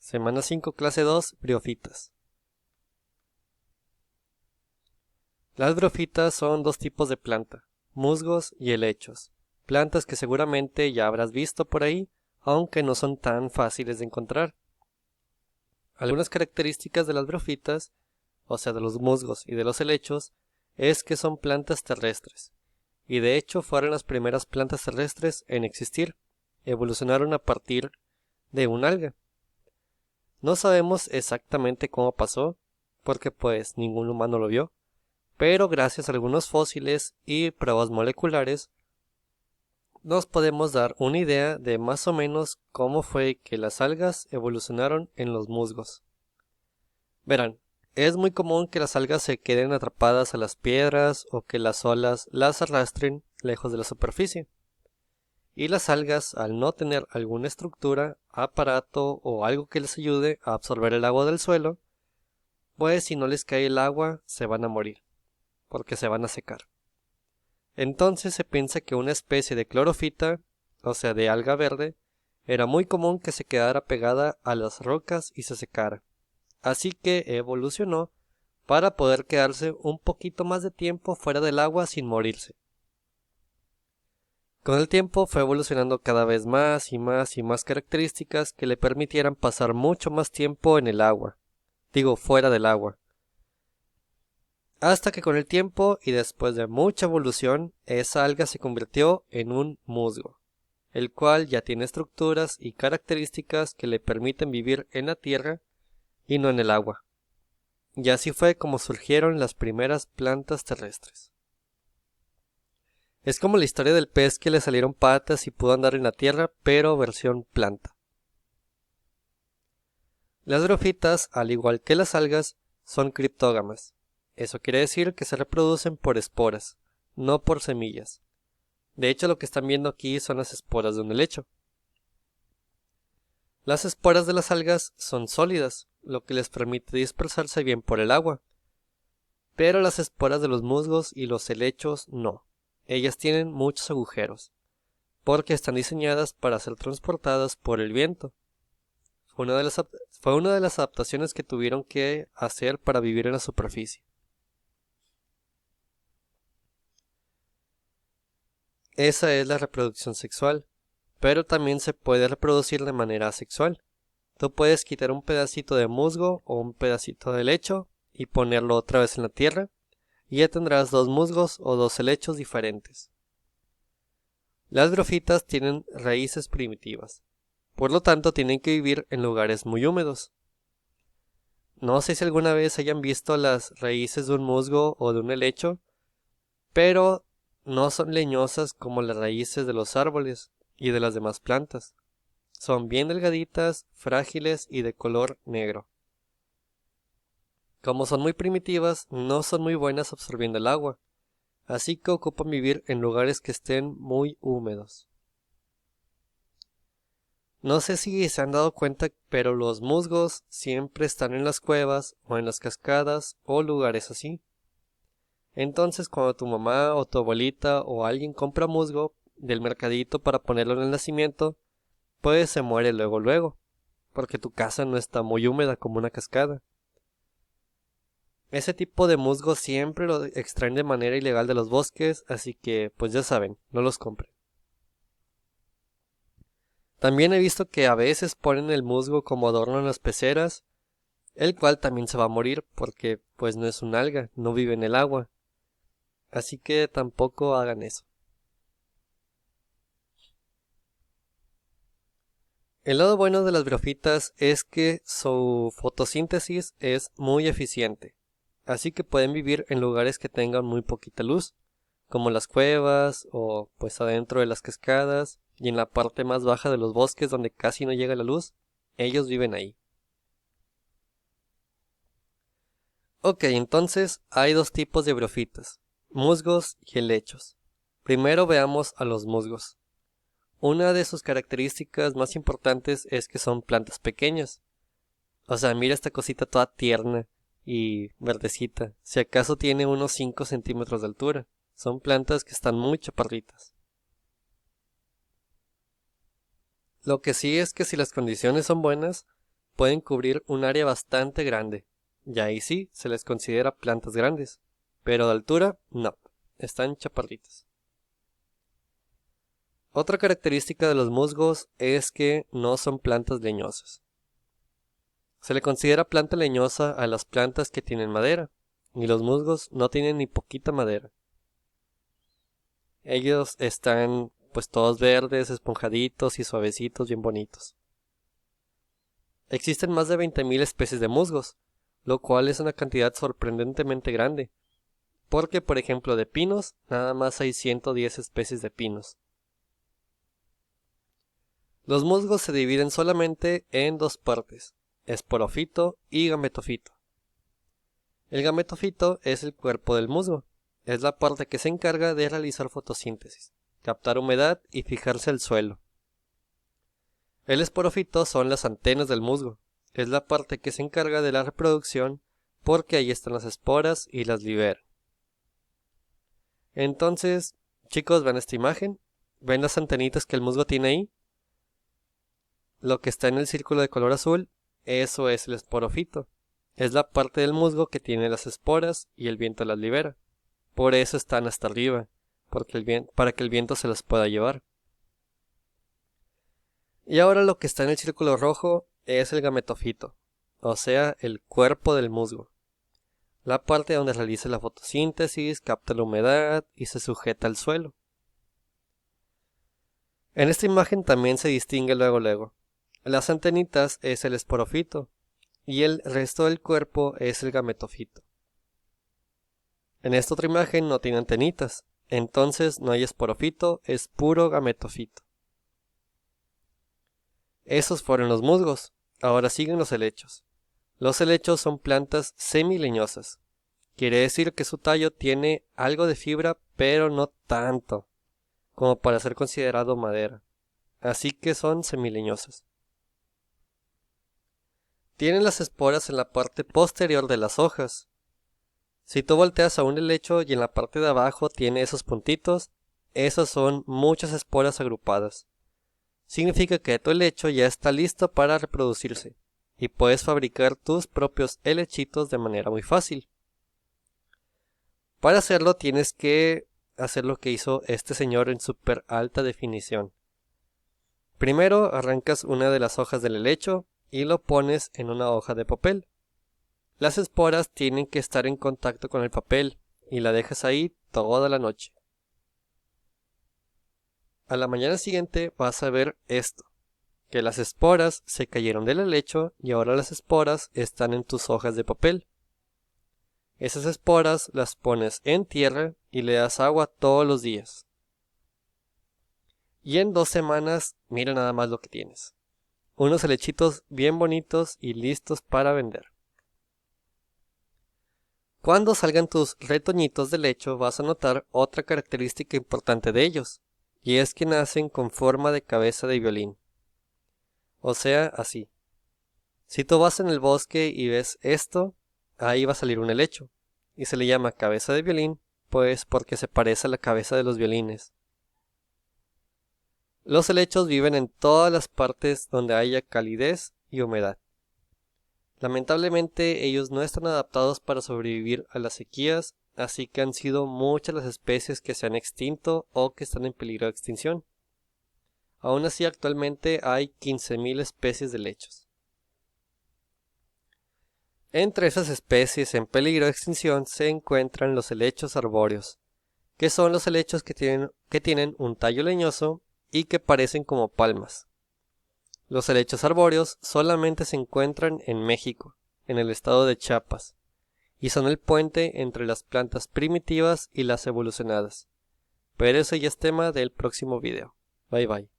Semana 5, clase 2, briófitas. Las briófitas son dos tipos de planta, musgos y helechos. Plantas que seguramente ya habrás visto por ahí, aunque no son tan fáciles de encontrar. Algunas características de las briófitas, o sea de los musgos y de los helechos, es que son plantas terrestres. Y de hecho fueron las primeras plantas terrestres en existir. Evolucionaron a partir de un alga. No sabemos exactamente cómo pasó, porque pues ningún humano lo vio, pero gracias a algunos fósiles y pruebas moleculares, nos podemos dar una idea de más o menos cómo fue que las algas evolucionaron en los musgos. Verán, es muy común que las algas se queden atrapadas a las piedras o que las olas las arrastren lejos de la superficie. Y las algas, al no tener alguna estructura, aparato o algo que les ayude a absorber el agua del suelo, pues si no les cae el agua se van a morir, porque se van a secar. Entonces se piensa que una especie de clorofita, o sea de alga verde, era muy común que se quedara pegada a las rocas y se secara. Así que evolucionó para poder quedarse un poquito más de tiempo fuera del agua sin morirse. Con el tiempo fue evolucionando cada vez más y más y más características que le permitieran pasar mucho más tiempo en el agua, fuera del agua. Hasta que con el tiempo y después de mucha evolución, esa alga se convirtió en un musgo, el cual ya tiene estructuras y características que le permiten vivir en la tierra y no en el agua. Y así fue como surgieron las primeras plantas terrestres. Es como la historia del pez que le salieron patas y pudo andar en la tierra, pero versión planta. Las briófitas, al igual que las algas, son criptógamas. Eso quiere decir que se reproducen por esporas, no por semillas. De hecho, lo que están viendo aquí son las esporas de un helecho. Las esporas de las algas son sólidas, lo que les permite dispersarse bien por el agua. Pero las esporas de los musgos y los helechos no. Ellas tienen muchos agujeros, porque están diseñadas para ser transportadas por el viento. Fue una de las adaptaciones que tuvieron que hacer para vivir en la superficie. Esa es la reproducción sexual, pero también se puede reproducir de manera asexual. Tú puedes quitar un pedacito de musgo o un pedacito de helecho y ponerlo otra vez en la tierra, y ya tendrás dos musgos o dos helechos diferentes. Las briófitas tienen raíces primitivas, por lo tanto tienen que vivir en lugares muy húmedos. No sé si alguna vez hayan visto las raíces de un musgo o de un helecho, pero no son leñosas como las raíces de los árboles y de las demás plantas. Son bien delgaditas, frágiles y de color negro. Como son muy primitivas, no son muy buenas absorbiendo el agua, así que ocupan vivir en lugares que estén muy húmedos. No sé si se han dado cuenta, pero los musgos siempre están en las cuevas o en las cascadas o lugares así. Entonces cuando tu mamá o tu abuelita o alguien compra musgo del mercadito para ponerlo en el nacimiento, pues se muere luego, porque tu casa no está muy húmeda como una cascada. Ese tipo de musgo siempre lo extraen de manera ilegal de los bosques, así que pues ya saben, no los compren. También he visto que a veces ponen el musgo como adorno en las peceras, el cual también se va a morir porque pues no es un alga, no vive en el agua. Así que tampoco hagan eso. El lado bueno de las briófitas es que su fotosíntesis es muy eficiente, así que pueden vivir en lugares que tengan muy poquita luz, como las cuevas o pues adentro de las cascadas y en la parte más baja de los bosques donde casi no llega la luz, ellos viven ahí. Ok, entonces hay dos tipos de briófitas, musgos y helechos. Primero veamos a los musgos. Una de sus características más importantes es que son plantas pequeñas. O sea, mira esta cosita toda tierna y verdecita. Si acaso tiene unos 5 centímetros de altura. Son plantas que están muy chaparritas. Lo que sí es que si las condiciones son buenas, pueden cubrir un área bastante grande, y ahí sí se les considera plantas grandes, pero de altura no, están chaparritas. Otra característica de los musgos es que no son plantas leñosas. Se le considera planta leñosa a las plantas que tienen madera, y los musgos no tienen ni poquita madera. Ellos están pues todos verdes, esponjaditos y suavecitos, bien bonitos. Existen más de 20.000 especies de musgos, lo cual es una cantidad sorprendentemente grande, porque por ejemplo de pinos, nada más hay 110 especies de pinos. Los musgos se dividen solamente en dos partes, esporofito y gametofito. El gametofito es el cuerpo del musgo, es la parte que se encarga de realizar fotosíntesis, captar humedad y fijarse al suelo. El esporofito son las antenas del musgo, es la parte que se encarga de la reproducción porque ahí están las esporas y las libera. Entonces, chicos, ven esta imagen, ven las antenitas que el musgo tiene ahí. Lo que está en el círculo de color azul, eso es el esporofito. Es la parte del musgo que tiene las esporas y el viento las libera. Por eso están hasta arriba, para que el viento se las pueda llevar. Y ahora lo que está en el círculo rojo es el gametofito, o sea, el cuerpo del musgo. La parte donde realiza la fotosíntesis, capta la humedad y se sujeta al suelo. En esta imagen también se distingue luego. Las antenitas es el esporofito y el resto del cuerpo es el gametofito. En esta otra imagen no tiene antenitas, entonces no hay esporofito, es puro gametofito. Esos fueron los musgos, ahora siguen los helechos. Los helechos son plantas semileñosas. Quiere decir que su tallo tiene algo de fibra, pero no tanto, como para ser considerado madera. Así que son semileñosas. Tienen las esporas en la parte posterior de las hojas. Si tú volteas a un helecho y en la parte de abajo tiene esos puntitos, esas son muchas esporas agrupadas. Significa que tu helecho ya está listo para reproducirse y puedes fabricar tus propios helechitos de manera muy fácil. Para hacerlo tienes que hacer lo que hizo este señor en súper alta definición. Primero arrancas una de las hojas del helecho y lo pones en una hoja de papel. Las esporas tienen que estar en contacto con el papel y la dejas ahí toda la noche. A la mañana siguiente vas a ver esto, que las esporas se cayeron del helecho y ahora las esporas están en tus hojas de papel. Esas esporas las pones en tierra y le das agua todos los días. Y en 2 semanas, mira nada más lo que tienes. Unos helechitos bien bonitos y listos para vender. Cuando salgan tus retoñitos de helecho vas a notar otra característica importante de ellos, y es que nacen con forma de cabeza de violín. O sea, así. Si tú vas en el bosque y ves esto, ahí va a salir un helecho, y se le llama cabeza de violín, pues porque se parece a la cabeza de los violines. Los helechos viven en todas las partes donde haya calidez y humedad. Lamentablemente ellos no están adaptados para sobrevivir a las sequías, así que han sido muchas las especies que se han extinto o que están en peligro de extinción. Aún así actualmente hay 15.000 especies de helechos. Entre esas especies en peligro de extinción se encuentran los helechos arbóreos, que son los helechos que tienen un tallo leñoso y que parecen como palmas. Los helechos arbóreos solamente se encuentran en México, en el estado de Chiapas, y son el puente entre las plantas primitivas y las evolucionadas. Pero ese ya es tema del próximo video. Bye bye.